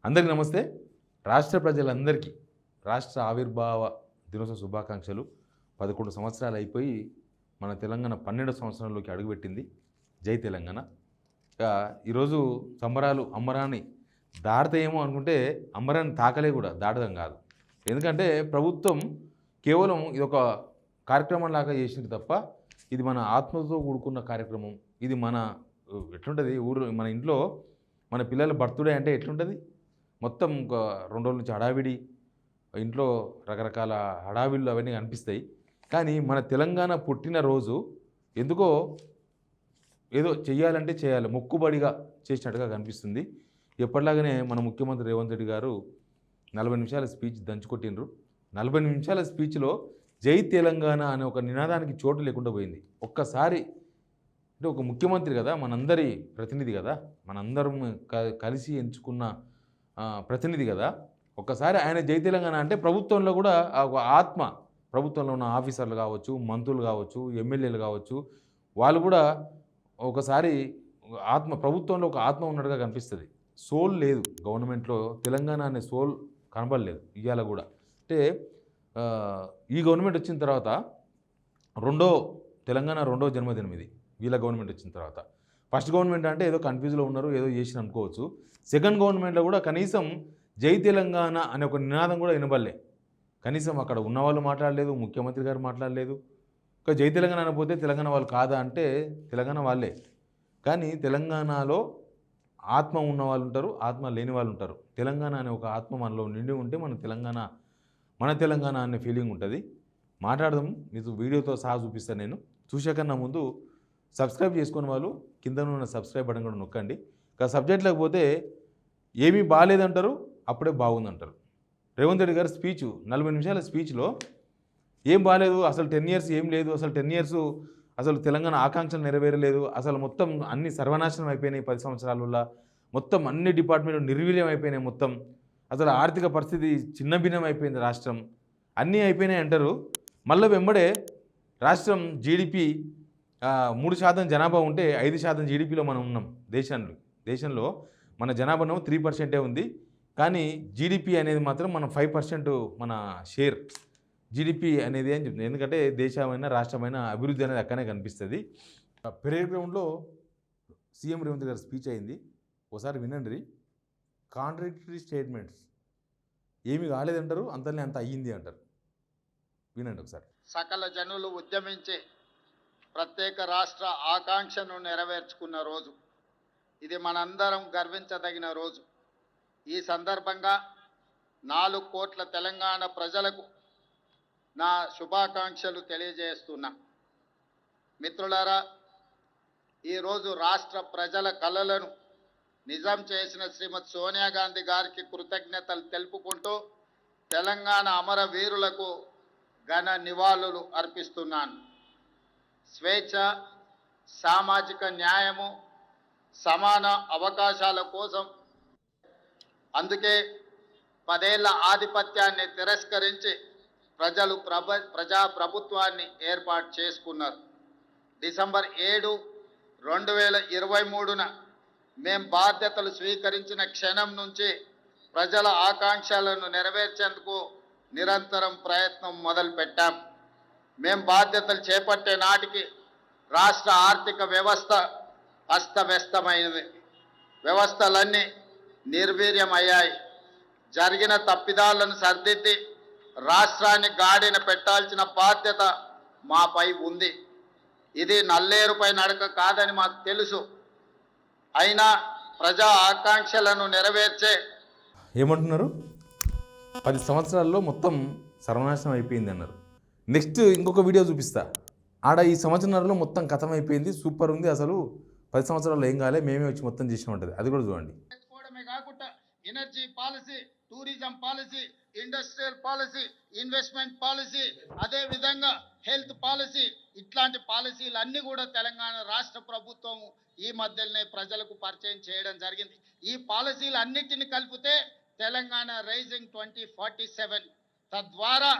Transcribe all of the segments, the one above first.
అందరికీ నమస్తే. రాష్ట్ర ప్రజలందరికీ రాష్ట్ర ఆవిర్భావ దినోత్సవ శుభాకాంక్షలు. 11 సంవత్సరాలు అయిపోయి మన తెలంగాణ 12 సంవత్సరంలోకి అడుగుపెట్టింది. జై తెలంగాణ. ఇక ఈరోజు సంబరాలు అంబరాన్ని దాటుతాయేమో అనుకుంటే అంబరాన్ని తాకలే కూడా దాటడం కాదు. ఎందుకంటే ప్రభుత్వం కేవలం ఇదొక కార్యక్రమం లాగా చేసింది తప్ప ఇది మన ఆత్మతో కూడుకున్న కార్యక్రమం. ఇది మన ఎట్లుంటుంది మన ఇంట్లో మన పిల్లల బర్త్డే అంటే ఎట్లుంటుంది, మొత్తం ఒక 2 రోజుల నుంచి హడావిడి, ఇంట్లో రకరకాల హడావిళ్ళు అవన్నీ కనిపిస్తాయి. కానీ మన తెలంగాణ పుట్టినరోజు ఎందుకో ఏదో చెయ్యాలంటే చేయాలి, మొక్కుబడిగా చేసినట్టుగా కనిపిస్తుంది. ఎప్పటిలాగానే మన ముఖ్యమంత్రి రేవంత్ రెడ్డి గారు 40 నిమిషాల స్పీచ్ దంచుకొట్టినరు. 40 నిమిషాల స్పీచ్లో జై తెలంగాణ అనే ఒక నినాదానికి చోటు లేకుండా పోయింది. ఒక్కసారి అంటే ఒక ముఖ్యమంత్రి కదా, మనందరి ప్రతినిధి కదా, మనందరం కలిసి ఎంచుకున్న ప్రతినిధి కదా, ఒక్కసారి ఆయన జై తెలంగాణ అంటే ప్రభుత్వంలో కూడా ఒక ఆత్మ, ప్రభుత్వంలో ఉన్న ఆఫీసర్లు కావచ్చు, మంత్రులు కావచ్చు, ఎమ్మెల్యేలు కావచ్చు, వాళ్ళు కూడా ఒకసారి ఆత్మ, ప్రభుత్వంలో ఒక ఆత్మ ఉన్నట్టుగా కనిపిస్తుంది. సోల్ లేదు గవర్నమెంట్లో, తెలంగాణ అనే సోల్ కనబడలేదు ఇవాళ కూడా. అంటే ఈ గవర్నమెంట్ వచ్చిన తర్వాత తెలంగాణ రెండో జన్మదినం ఇది వీళ్ళ గవర్నమెంట్ వచ్చిన తర్వాత. ఫస్ట్ గవర్నమెంట్ అంటే ఏదో కన్ఫ్యూజ్లో ఉన్నారు, ఏదో చేసిన అనుకోవచ్చు. సెకండ్ గవర్నమెంట్లో కూడా కనీసం జై తెలంగాణ అనే ఒక నినాదం కూడా వినబడలే. కనీసం అక్కడ ఉన్నవాళ్ళు మాట్లాడలేదు, ముఖ్యమంత్రి గారు మాట్లాడలేదు. ఒక జై తెలంగాణ అనకపోతే తెలంగాణ వాళ్ళు కాదా అంటే తెలంగాణ వాళ్ళే. కానీ తెలంగాణలో ఆత్మ ఉన్న వాళ్ళు ఉంటారు, ఆత్మ లేని వాళ్ళు ఉంటారు. తెలంగాణ అనే ఒక ఆత్మ మనలో నిండి ఉంటే మన తెలంగాణ అనే ఫీలింగ్ ఉంటుంది. మాట్లాడదాం, మీకు వీడియోతో సహా చూపిస్తాను నేను. చూసాకన్నా ముందు సబ్స్క్రైబ్ చేసుకున్న వాళ్ళు కింద ఉన్న సబ్స్క్రైబ్ బటన్ కూడా నొక్కండి. ఇక సబ్జెక్ట్ లేకపోతే ఏమీ బాగాలేదంటారు, అప్పుడే బాగుందంటారు. రేవంత్ రెడ్డి గారి స్పీచ్ 40 నిమిషాల స్పీచ్లో ఏం బాగాలేదు, అసలు 10 ఇయర్స్ ఏం లేదు, అసలు 10 ఇయర్స్ అసలు తెలంగాణ ఆకాంక్షలు నెరవేరలేదు, అసలు మొత్తం అన్ని సర్వనాశనం అయిపోయినాయి 10 సంవత్సరాల, మొత్తం అన్ని డిపార్ట్మెంట్లు నిర్వీర్యం అయిపోయినాయి, మొత్తం అసలు ఆర్థిక పరిస్థితి చిన్నభిన్నం అయిపోయింది, రాష్ట్రం అన్నీ అయిపోయినాయి అంటారు. మళ్ళీ వెంబడే రాష్ట్రం జీడిపి 3% జనాభా ఉంటే 5% జీడిపిలో మనం ఉన్నాం. దేశంలో మన జనాభాను 3% ఉంది, కానీ జీడిపి అనేది మాత్రం మనం 5% మన షేర్ జీడిపి అనేది అని చెప్తుంది. ఎందుకంటే దేశమైన రాష్ట్రమైన అభివృద్ధి అనేది అక్కడనే కనిపిస్తుంది. పెరేడ్ గ్రౌండ్లో సీఎం రేవంత్ గారి స్పీచ్ అయింది, ఒకసారి వినండి. కాంట్రాడిక్టరీ స్టేట్మెంట్స్, ఏమి కాలేదంటారు, అంతనే అంత అయ్యింది అంటారు. వినండి ఒకసారి. సకల జనులు ఉద్యమించి ప్రత్యేక రాష్ట్ర ఆకాంక్షను నెరవేర్చుకున్న రోజు ఇది, మనందరం గర్వించదగిన రోజు. ఈ సందర్భంగా 4 కోట్ల తెలంగాణ ప్రజలకు నా శుభాకాంక్షలు తెలియజేస్తున్నా. మిత్రులారా, ఈరోజు రాష్ట్ర ప్రజల కలలను నిజం చేసిన శ్రీమతి సోనియా గాంధీ గారికి కృతజ్ఞతలు తెలుపుకుంటూ తెలంగాణ అమరవీరులకు ఘన నివాళులు అర్పిస్తున్నాను. స్వేచ్ఛ, సామాజిక న్యాయము, సమాన అవకాశాల కోసం, అందుకే 10 ఏళ్ల ఆధిపత్యాన్ని తిరస్కరించి ప్రజలు ప్రజాప్రభుత్వాన్ని ఏర్పాటు చేసుకున్నారు. డిసెంబర్ 7, 2023న మేం బాధ్యతలు స్వీకరించిన క్షణం నుంచి ప్రజల ఆకాంక్షలను నెరవేర్చేందుకు నిరంతరం ప్రయత్నం మొదలుపెట్టాం. మేం బాధ్యతలు చేపట్టే నాటికి రాష్ట్ర ఆర్థిక వ్యవస్థ అస్తవ్యస్తమైనది, వ్యవస్థలన్నీ నిర్వీర్యమయ్యాయి. జరిగిన తప్పిదాలను సరిదిద్ది రాష్ట్రాన్ని గాడిన పెట్టాల్సిన బాధ్యత మాపై ఉంది. ఇది నల్లేరుపై నడక కాదని మాకు తెలుసు. అయినా ప్రజా ఆకాంక్షలను నెరవేర్చే ఏమంటున్నారు, 10 సంవత్సరాల్లో మొత్తం సర్వనాశనం అయిపోయింది అన్నారు. నెక్స్ట్ ఇంకొక వీడియో చూపిస్తా, ఆడ ఈ సంవత్సరంలో మొత్తం కథం అయిపోయింది, సూపర్ ఉంది, అసలు 10 సంవత్సరాల్లో ఏం కాలే, మేమే వచ్చి మొత్తం చేసిన ఉంటుంది. అది కూడా చూడండి. కాకుండా energy policy, tourism policy, industrial policy, investment policy, అదే విధంగా హెల్త్ పాలసీ, ఇట్లాంటి పాలసీలు అన్నీ కూడా తెలంగాణ రాష్ట్ర ప్రభుత్వం ఈ మధ్యలోనే ప్రజలకు పరిచయం చేయడం జరిగింది. ఈ పాలసీలు అన్నిటిని కలిపితే తెలంగాణ రైజింగ్ 2047, తద్వారా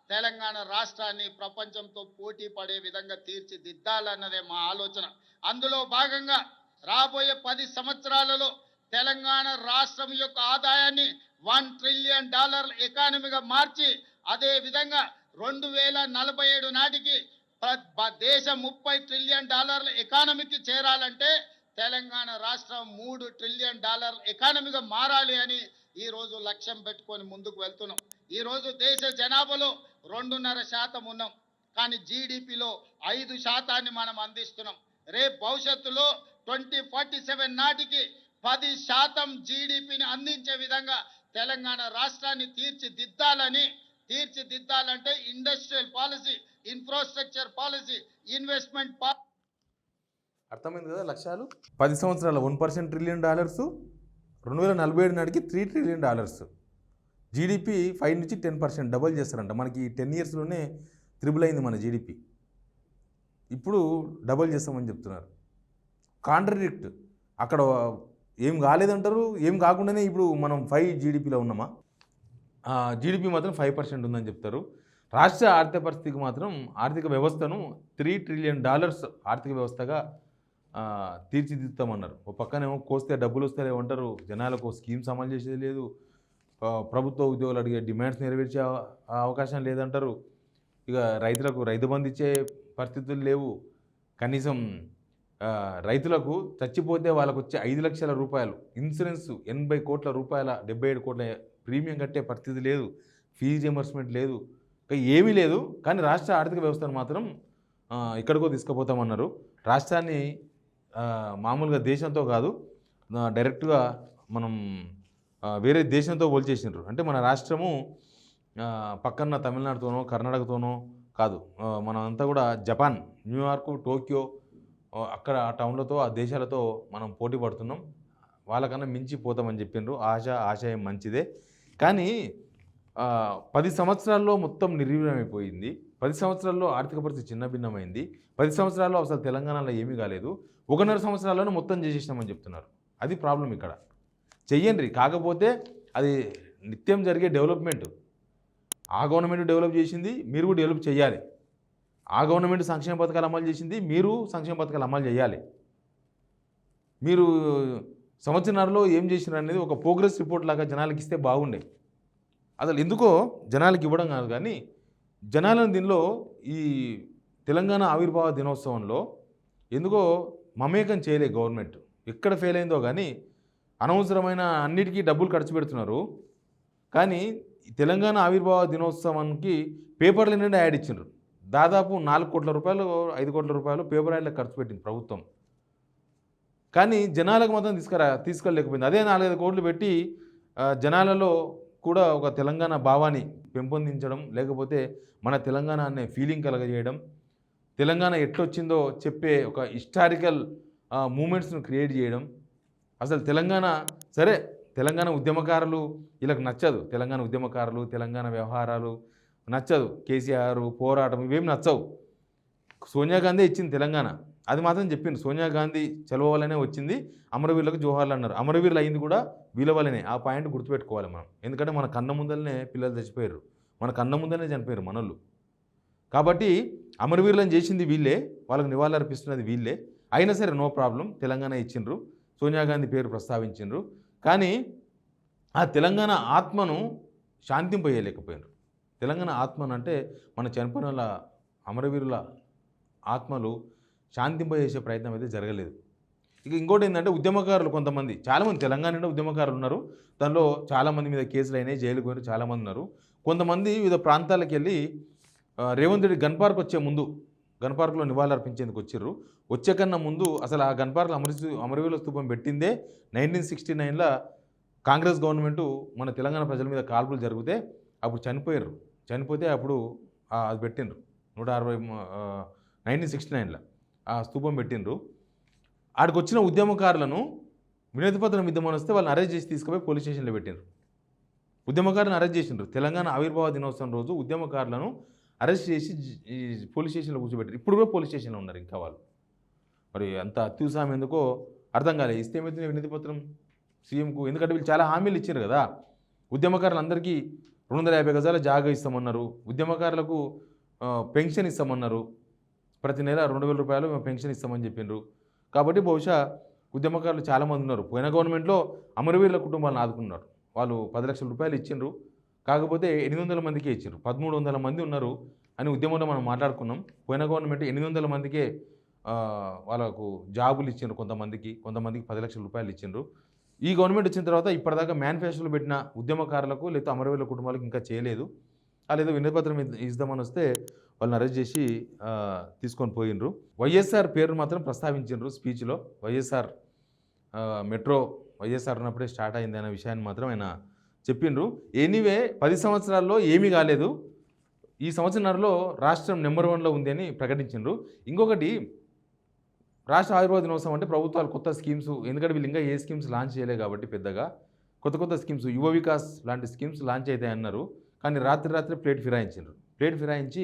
తెలంగాణ రాష్ట్రాన్ని ప్రపంచంతో పోటీ పడే విధంగా తీర్చిదిద్దాలన్నదే మా ఆలోచన. అందులో భాగంగా రాబోయే 10 సంవత్సరాలలో తెలంగాణ రాష్ట్రం యొక్క ఆదాయాన్ని $1 ట్రిలియన్ ఎకానమీగా మార్చి అదే విధంగా 2047 నాటికి దేశం $30 ట్రిలియన్ ఎకానమీకి చేరాలంటే తెలంగాణ రాష్ట్రం $3 ట్రిలియన్ ఎకానమీగా మారాలి అని ఈ రోజు లక్ష్యం పెట్టుకొని ముందుకు వెళ్తున్నాం. ఈ రోజు దేశ జనాభాలో 2.5% ఉన్నాం, కానీ జీడిపిలో 5% మనం అందిస్తున్నాం. రేపు భవిష్యత్తులో 2047 నాటికి 10% జీడిపిని అందించే విధంగా తెలంగాణ రాష్ట్రాన్ని తీర్చిదిద్దాలంటే industrial policy, infrastructure policy, investment policy. అర్థమైంది కదా లక్ష్యాలు? 10 సంవత్సరాల $1% ట్రిలియన్, 2047 నాటికి $3 ట్రిలియన్. జీడిపి 5 నుంచి 10% డబుల్ చేస్తారంట. మనకి 10 ఇయర్స్లోనే త్రిబుల్ అయింది మన జీడిపి, ఇప్పుడు డబుల్ చేస్తామని చెప్తున్నారు. కాంట్రడిక్ట్. అక్కడ ఏం కాలేదంటారు, ఏం కాకుండానే ఇప్పుడు మనం 5 జీడిపిలో ఉన్నామా? జీడిపి మాత్రం 5% ఉందని చెప్తారు. రాష్ట్ర ఆర్థిక పరిస్థితికి మాత్రం ఆర్థిక వ్యవస్థను $3 ట్రిలియన్ ఆర్థిక వ్యవస్థగా తీర్చిదిద్దామన్నారు. ఒక పక్కనేమో కోస్తే డబ్బులు వస్తారేమంటారు, జనాలకు స్కీమ్స్ అమలు చేసేది లేదు, ప్రభుత్వ ఉద్యోగులు అడిగే డిమాండ్స్ నెరవేర్చే అవకాశం లేదంటారు. ఇక రైతులకు రైతు బంధు ఇచ్చే పరిస్థితులు లేవు. కనీసం రైతులకు చచ్చిపోతే వాళ్ళకు వచ్చే 5 లక్షల రూపాయలు ఇన్సూరెన్స్, 80 కోట్ల రూపాయల 77 కోట్ల ప్రీమియం కట్టే పరిస్థితి లేదు, ఫీజు రియంబర్స్మెంట్ లేదు, ఏమీ లేదు. కానీ రాష్ట్ర ఆర్థిక వ్యవస్థను మాత్రం ఎక్కడికో తీసుకుపోతామన్నారు. రాష్ట్రాన్ని మామూలుగా దేశంతో కాదు, డైరెక్ట్గా మనం వేరే దేశంతో పోల్చేసినారు. అంటే మన రాష్ట్రము పక్కన తమిళనాడుతోనో కర్ణాటకతోనో కాదు, మనమంతా కూడా జపాన్, న్యూయార్క్, టోక్యో, అక్కడ ఆ టౌన్లతో ఆ దేశాలతో మనం పోటీ పడుతున్నాం. వాళ్ళకన్నా మించి పోతామని చెప్పిండ్రు. ఆశయం మంచిదే, కానీ 10 సంవత్సరాల్లో మొత్తం నిర్వీర్యమైపోయింది. 10 సంవత్సరాల్లో ఆర్థిక పరిస్థితి చిన్న భిన్నమైంది. 10 సంవత్సరాల్లో అసలు తెలంగాణలో ఏమీ కాలేదు. 1.5 సంవత్సరాల్లోనే మొత్తం చేసేసినామని చెప్తున్నారు. అది ప్రాబ్లం ఇక్కడ. చెయ్యండి, కాకపోతే అది నిత్యం జరిగే డెవలప్మెంట్. ఆ గవర్నమెంట్ డెవలప్ చేసింది, మీరు కూడా డెవలప్ చేయాలి. ఆ గవర్నమెంట్ సంక్షేమ పథకాలు అమలు చేసింది, మీరు సంక్షేమ పథకాలు అమలు చేయాలి. మీరు సంవత్సరాల్లో ఏం చేసినారు అనేది ఒక ప్రోగ్రెస్ రిపోర్ట్ లాగా జనాలకి ఇస్తే బాగుండే. అసలు ఎందుకో జనాలకి ఇవ్వడం కాదు, కానీ జనాలను దీనిలో ఈ తెలంగాణ ఆవిర్భావ దినోత్సవంలో ఎందుకో మమేకం చేయలే గవర్నమెంట్. ఎక్కడ ఫెయిల్ అయిందో కానీ అనవసరమైన అన్నిటికీ డబ్బులు ఖర్చు పెడుతున్నారు. కానీ తెలంగాణ ఆవిర్భావ దినోత్సవానికి పేపర్ల నిండా యాడ్ ఇచ్చిండ్రు. దాదాపు 4 కోట్ల రూపాయలు 5 కోట్ల రూపాయలు పేపర్ యాడ్లకు ఖర్చు పెట్టింది ప్రభుత్వం. కానీ జనాలకు మాత్రం తీసుకెళ్ళలేకపోయింది. అదే 4-5 కోట్లు పెట్టి జనాలలో కూడా ఒక తెలంగాణ భావాన్ని పెంపొందించడం, లేకపోతే మన తెలంగాణ అనే ఫీలింగ్ కలగజేయడం, తెలంగాణ ఎట్లొచ్చిందో చెప్పే ఒక హిస్టారికల్ మూమెంట్స్ను క్రియేట్ చేయడం. అసలు తెలంగాణ సరే, తెలంగాణ ఉద్యమకారులు వీళ్ళకి నచ్చదు, తెలంగాణ ఉద్యమకారులు తెలంగాణ వ్యవహారాలు నచ్చదు, కేసీఆర్ పోరాటం ఇవేమి నచ్చవు. సోనియా గాంధీ ఇచ్చింది తెలంగాణ, అది మాత్రం చెప్పింది. సోనియా గాంధీ చలువ వల్లనే వచ్చింది, అమరవీరులకు జోహార్లు అన్నారు. అమరవీరులు అయింది కూడా వీళ్ళ వల్లనే. ఆ పాయింట్ గుర్తుపెట్టుకోవాలి మనం. ఎందుకంటే మన కన్న ముందరనే పిల్లలు చచ్చిపోయారు, మన కన్న ముందరనే చనిపోయారు మనోళ్ళు. కాబట్టి అమరవీరులను చేసింది వీళ్ళే, వాళ్ళకి నివాళులు అర్పిస్తున్నది వీళ్ళే. అయినా సరే నో ప్రాబ్లం, తెలంగాణ ఇచ్చిండ్రు, సోనియా గాంధీ పేరు ప్రస్తావించిండ్రు. కానీ ఆ తెలంగాణ ఆత్మను శాంతింపజేయలేకపోయినారు. తెలంగాణ ఆత్మను అంటే మన చనిపోయిన వాళ్ళ అమరవీరుల ఆత్మలు శాంతింపజేసే ప్రయత్నం అయితే జరగలేదు. ఇక ఇంకోటి ఏంటంటే ఉద్యమకారులు కొంతమంది, చాలామంది తెలంగాణలో ఉద్యమకారులు ఉన్నారు. దానిలో చాలామంది మీద కేసులు అయినాయి, జైలుకు పోయిన చాలామంది ఉన్నారు. కొంతమంది వివిధ ప్రాంతాలకు వెళ్ళి రేవంత్ రెడ్డి గన్ పార్క్ వచ్చే ముందు, గన్ పార్క్లో నివాళులు అర్పించేందుకు వచ్చిర్రు. వచ్చే కన్నా ముందు అసలు ఆ గన్ పార్క్లో అమరవీరుల స్తూపం పెట్టిందే 1969లో కాంగ్రెస్ గవర్నమెంటు మన తెలంగాణ ప్రజల మీద కాల్పులు జరిగితే అప్పుడు చనిపోయారు. చనిపోతే అప్పుడు అది పెట్టిండ్రు 1969లో ఆ స్తూపం పెట్టిండ్రు. ఆడికి వచ్చిన ఉద్యమకారులను వినతిపత్రం ఇద్దామని వస్తే వాళ్ళని అరెస్ట్ చేసి తీసుకుపోయి పోలీస్ స్టేషన్లో పెట్టిండ్రు. ఉద్యమకారులను అరెస్ట్ చేసిండ్రు. తెలంగాణ ఆవిర్భావ దినోత్సవం రోజు ఉద్యమకారులను అరెస్ట్ చేసి ఈ పోలీస్ స్టేషన్లో కూర్చోబెట్టారు. ఇప్పుడు కూడా పోలీస్ స్టేషన్లో ఉన్నారు ఇంకా వాళ్ళు. మరి అంత అత్యుత్సాహం ఎందుకో అర్థం కాలేదు. ఇస్తే ఏమవుతుంది వినతిపత్రం సీఎంకు? ఎందుకంటే వీళ్ళు చాలా హామీలు ఇచ్చారు కదా. ఉద్యమకారులందరికీ 250 గజాల జాగా ఇస్తామన్నారు, ఉద్యమకారులకు పెన్షన్ ఇస్తామన్నారు, ప్రతి నెల 2000 రూపాయలు మేము పెన్షన్ ఇస్తామని చెప్పిండ్రు. కాబట్టి బహుశా ఉద్యమకారులు చాలామంది ఉన్నారు. పోయిన గవర్నమెంట్లో అమరవీరుల కుటుంబాలను ఆదుకున్నారు. వాళ్ళు 10 లక్షల రూపాయలు ఇచ్చిండ్రు. కాకపోతే 800 మందికే ఇచ్చిండ్రు. 1300 మంది ఉన్నారు అని ఉద్యమంలో మనం మాట్లాడుకున్నాం. పోయిన గవర్నమెంట్ 800 మందికే వాళ్ళకు జాబులు ఇచ్చిండ్రు. కొంతమందికి 10 లక్షల రూపాయలు ఇచ్చిండ్రు. ఈ గవర్నమెంట్ వచ్చిన తర్వాత ఇప్పటిదాకా మేనిఫెస్టోలో పెట్టిన ఉద్యమకారులకు లేదా అమరవీరుల కుటుంబాలకు ఇంకా చేయలేదు. వాళ్ళు ఏదో వినతిపత్రం ఇద్దామని వస్తే వాళ్ళని అరెస్ట్ చేసి తీసుకొని పోయిండ్రు. వైఎస్ఆర్ పేరును మాత్రం ప్రస్తావించిండ్రు స్పీచ్లో. వైఎస్ఆర్ మెట్రో వైఎస్ఆర్ ఉన్నప్పుడే స్టార్ట్ అయింది అనే విషయాన్ని మాత్రం ఆయన చెప్పిండ్రు. ఎనీవే 10 సంవత్సరాల్లో ఏమీ కాలేదు. ఈ సంవత్సరంలో రాష్ట్రం నెంబర్ 1లో ఉంది అని ప్రకటించిండ్రు. ఇంకొకటి, రాష్ట్ర ఆయుర్వేద దినోత్సవం అంటే ప్రభుత్వాలు కొత్త స్కీమ్స్, ఎందుకంటే వీళ్ళు ఇంకా ఏ స్కీమ్స్ లాంచ్ చేయలేదు కాబట్టి పెద్దగా కొత్త స్కీమ్స్, యువ వికాస్ లాంటి స్కీమ్స్ లాంచ్ అవుతాయి అన్నారు. కానీ రాత్రి ప్లేట్ ఫిరాయించారు. ప్లేట్ ఫిరాయించి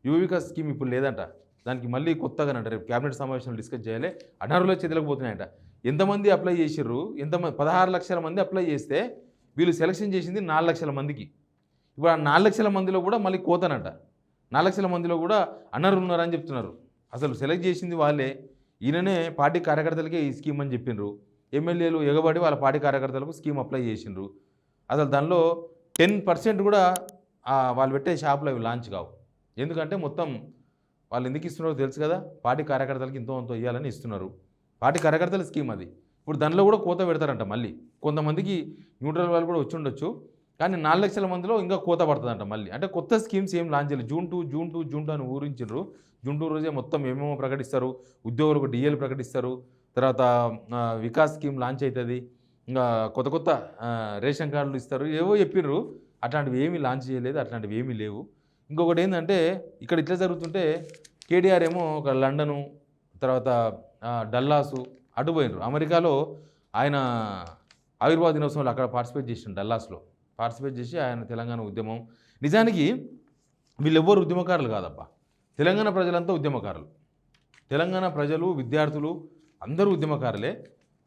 యువ వికాస్ స్కీమ్ ఇప్పుడు లేదంట. దానికి మళ్ళీ కొత్తగా అంట రేపు క్యాబినెట్ సమావేశంలో డిస్కస్ చేయాలి. అనర్హుల చేతులకు పోతున్నాయంట. ఎంతమంది అప్లై చేసిర్రు? 16 లక్షల మంది అప్లై చేస్తే వీళ్ళు సెలక్షన్ చేసింది 4 లక్షల మందికి. ఇప్పుడు ఆ 4 లక్షల మందిలో కూడా మళ్ళీ కోతనంట. 4 లక్షల మందిలో కూడా అనర్హులు ఉన్నారని చెప్తున్నారు. అసలు సెలెక్ట్ చేసింది వాళ్ళే. ఈయననే పార్టీ కార్యకర్తలకే ఈ స్కీమ్ అని చెప్పిండ్రు. ఎమ్మెల్యేలు ఎగబడి వాళ్ళ పార్టీ కార్యకర్తలకు స్కీమ్ అప్లై చేసిండ్రు. అసలు దానిలో 10% కూడా వాళ్ళు పెట్టే షాపులో అవి లాంచ్ కావు. ఎందుకంటే మొత్తం వాళ్ళు ఎందుకు ఇస్తున్నారో తెలుసు కదా, పార్టీ కార్యకర్తలకి ఇంతో ఇవ్వాలని ఇస్తున్నారు. పార్టీ కార్యకర్తల స్కీమ్ అది. ఇప్పుడు దానిలో కూడా కోత పెడతారంట. మళ్ళీ కొంతమందికి న్యూట్రల్ వాళ్ళు కూడా వచ్చి ఉండొచ్చు, కానీ 4 లక్షల మందిలో ఇంకా కోత పడుతుందంట మళ్ళీ. అంటే కొత్త స్కీమ్స్ ఏం లాంచ్ చేయలేదు. జూన్ 2 అని ఊరించారు. జూన్ 2 రోజే మొత్తం ఏమేమో ప్రకటిస్తారు. ఉద్యోగులకు డిఏలు ప్రకటిస్తారు. తర్వాత వికాస్ స్కీమ్ లాంచ్ అవుతుంది. ఇంకా కొత్త రేషన్ కార్డులు ఇస్తారు. ఏవో చెప్పిర్రు. అట్లాంటివి ఏమీ లాంచ్ చేయలేదు. అట్లాంటివి ఏమీ లేవు. ఇంకొకటి ఏంటంటే, ఇక్కడ ఇట్లా జరుగుతుంటే కేటీఆర్ ఏమో ఒక లండను, తర్వాత డల్లాసు అటు పోయినరు. అమెరికాలో ఆయన ఆయుర్వేద దినోత్సవంలో అక్కడ పార్టిసిపేట్ చేసిండు. డల్లాస్లో పార్టిసిపేట్ చేసి ఆయన తెలంగాణ ఉద్యమం. నిజానికి వీళ్ళెవ్వరు ఉద్యమకారులు కాదబ్బా. తెలంగాణ ప్రజలంతా ఉద్యమకారులు. తెలంగాణ ప్రజలు, విద్యార్థులు అందరూ ఉద్యమకారులే.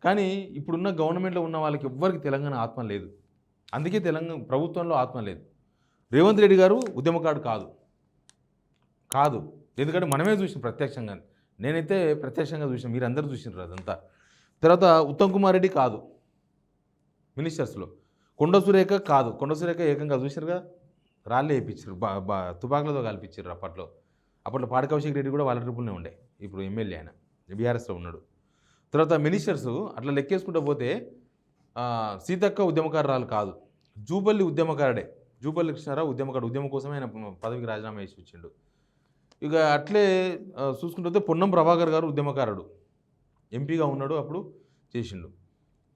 కానీ ఇప్పుడున్న గవర్నమెంట్లో ఉన్న వాళ్ళకి ఎవ్వరికి తెలంగాణ ఆత్మ లేదు. అందుకే తెలంగాణ ప్రభుత్వంలో ఆత్మ లేదు. రేవంత్ రెడ్డి గారు ఉద్యమకారుడు కాదు. ఎందుకంటే మనమే చూసిన ప్రత్యక్షంగా. నేనైతే ప్రత్యక్షంగా చూసిన, మీరు అందరూ చూసినారు అదంతా. తర్వాత ఉత్తమ్ కుమార్ రెడ్డి కాదు మినిస్టర్స్లో. కొండ సురేఖ కాదు. కొండ సురేఖ ఏకంగా చూసారు కదా, రాళ్ళే వేయించారు, తుపాకులతో కల్పించారు అప్పట్లో పాడి కౌశిక్ రెడ్డి కూడా వాళ్ళ ట్రిపుల్నే ఉండే. ఇప్పుడు ఎమ్మెల్యే ఆయన బీఆర్ఎస్లో ఉన్నాడు. తర్వాత మినిస్టర్స్ అట్లా లెక్కేసుకుంటూ పోతే సీతక్క ఉద్యమకారురాలు కాదు. జూపల్లి ఉద్యమకారుడే. జూపల్లి కృష్ణారావు ఉద్యమకారుడు. ఉద్యమం కోసమే ఆయన పదవికి రాజీనామా చేసి వచ్చిండు. ఇక అట్లే చూసుకుంటే పొన్నం ప్రభాకర్ గారు ఉద్యమకారుడు. ఎంపీగా ఉన్నాడు, అప్పుడు చేసిండు.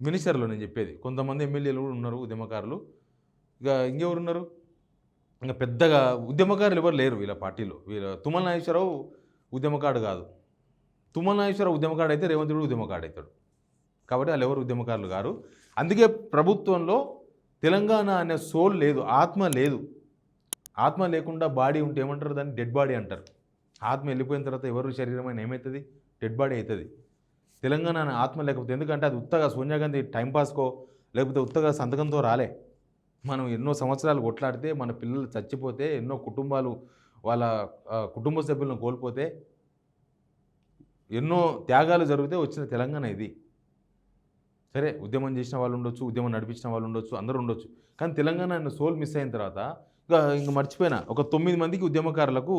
మినిస్టర్లో నేను చెప్పేది. కొంతమంది ఎమ్మెల్యేలు కూడా ఉన్నారు ఉద్యమకారులు. ఇక ఇంకెవరు ఉన్నారు? ఇంకా పెద్దగా ఉద్యమకారులు ఎవరు లేరు వీళ్ళ పార్టీలో. తుమ్మల నాగేశ్వరరావు ఉద్యమకారుడు కాదు. తుమ్మల నాగేశ్వరరావు ఉద్యమకారుడు అయితే రేవంత్ రెడ్డి ఉద్యమకారుడు అవుతాడు. కాబట్టి వాళ్ళు ఎవరు ఉద్యమకారులు గారు. అందుకే ప్రభుత్వంలో తెలంగాణ అనే సోల్ లేదు, ఆత్మ లేదు. ఆత్మ లేకుండా బాడీ ఉంటే ఏమంటారు? దాన్ని డెడ్ బాడీ అంటారు. ఆత్మ వెళ్ళిపోయిన తర్వాత ఎవరు శరీరమైన ఏమవుతుంది? డెడ్ బాడీ అవుతుంది. తెలంగాణ అనే ఆత్మ లేకపోతే, ఎందుకంటే అది ఉత్తగా సోనియా గాంధీ టైంపాస్కో లేకపోతే ఉత్తగా సంతకంతో రాలే. మనం ఎన్నో సంవత్సరాలు కొట్లాడితే, మన పిల్లలు చచ్చిపోతే, ఎన్నో కుటుంబాలు వాళ్ళ కుటుంబ సభ్యులను కోల్పోతే, ఎన్నో త్యాగాలు జరిగితే వచ్చిన తెలంగాణ ఇది. సరే, ఉద్యమం చేసిన వాళ్ళు ఉండొచ్చు, ఉద్యమం నడిపించిన వాళ్ళు ఉండొచ్చు, అందరూ ఉండొచ్చు. కానీ తెలంగాణ అనే సోల్ మిస్ అయిన తర్వాత ఇంక మర్చిపోయినా, ఒక 9 మందికి ఉద్యమకారులకు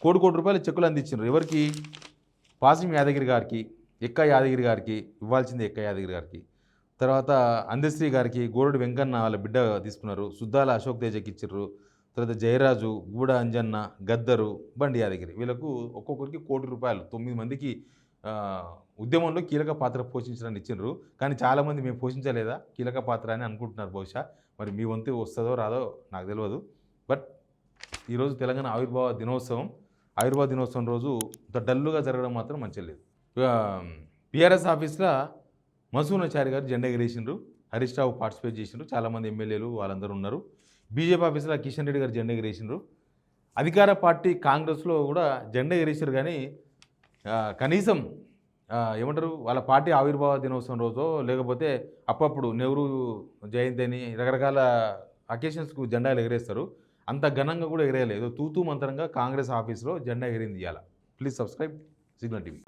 కోటి రూపాయల చెక్కులు అందించారు. ఎవరికి? పాసిం యాదగిరి గారికి, ఎక్క యాదగిరి గారికి ఇవ్వాల్సింది, ఎక్క యాదగిరి గారికి. తర్వాత అందశ్రీ గారికి, గోరడు వెంకన్న వాళ్ళ బిడ్డ తీసుకున్నారు. సుద్దాల అశోక్ తేజకి ఇచ్చారు. తర్వాత జయరాజు, గూడ అంజన్న, గద్దరు, బండి యాదగిరి, వీళ్ళకు ఒక్కొక్కరికి ₹1 కోటి. 9 మందికి ఉద్యమంలో కీలక పాత్ర పోషించడానికి ఇచ్చిండ్రు. కానీ చాలామంది మేము పోషించలేదా కీలక పాత్ర అని అనుకుంటున్నారు. బహుశా మరి మీ వంతు వస్తుందో రాదో నాకు తెలియదు. బట్ ఈరోజు తెలంగాణ ఆవిర్భావ దినోత్సవం రోజు ఇంత డల్లుగా జరగడం మాత్రం మంచిగా లేదు. పిఆర్ఎస్ ఆఫీస్లో మసూనాచారి గారు జెండా ఎగరేసిండ్రు. హరీష్ రావు పార్టిసిపేట్ చేసిండ్రు. చాలామంది ఎమ్మెల్యేలు వాళ్ళందరూ ఉన్నారు. బీజేపీ ఆఫీస్లో కిషన్ రెడ్డి గారు జెండా ఎగరేసిండ్రు. అధికార పార్టీ కాంగ్రెస్లో కూడా జెండా ఎగరేసారు. కానీ కనీసం ఏమంటారు, వాళ్ళ పార్టీ ఆవిర్భావ దినోత్సవం రోజో లేకపోతే అప్పుడప్పుడు నెహ్రూ జయంతి అని రకరకాల అకేషన్స్కు జెండాలు ఎగరేస్తారు. అంత ఘనంగా కూడా ఎగరేయలేదు. తూతూ మంత్రంగా కాంగ్రెస్ ఆఫీస్లో జెండా ఎగిరింది ఇవాళ. Please subscribe signal TV.